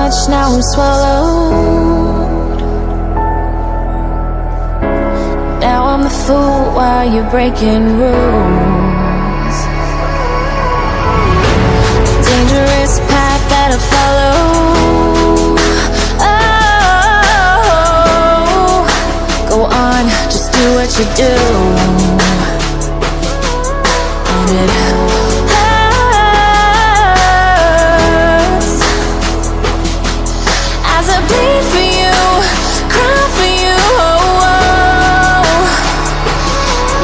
much, now I'm swallowed. Now I'm the fool while you're breaking rules. Dangerous path that I follow. Oh, go on, just do what you do. And it hurts as I bleed for you, cry for you. Oh, oh.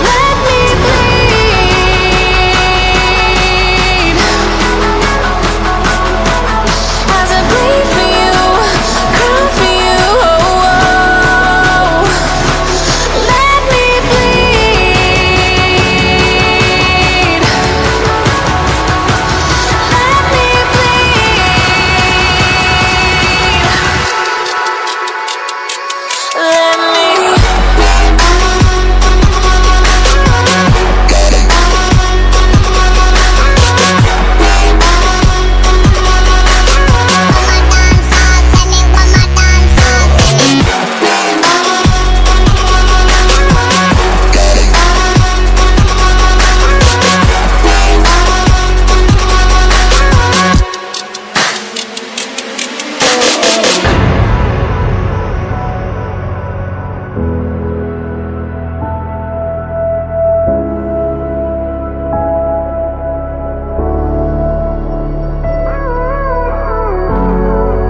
Let me bleed as I bleed for you, cry for you. Oh, oh. Let me bleed. Let me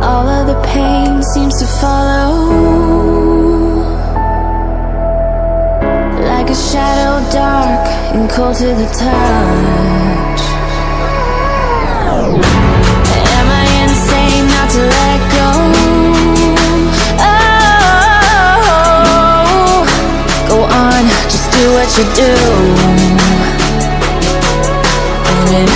all of the pain seems to follow like a shadow, dark and cold to the touch. Am I insane not to let go? Oh, go on, just do what you do. And it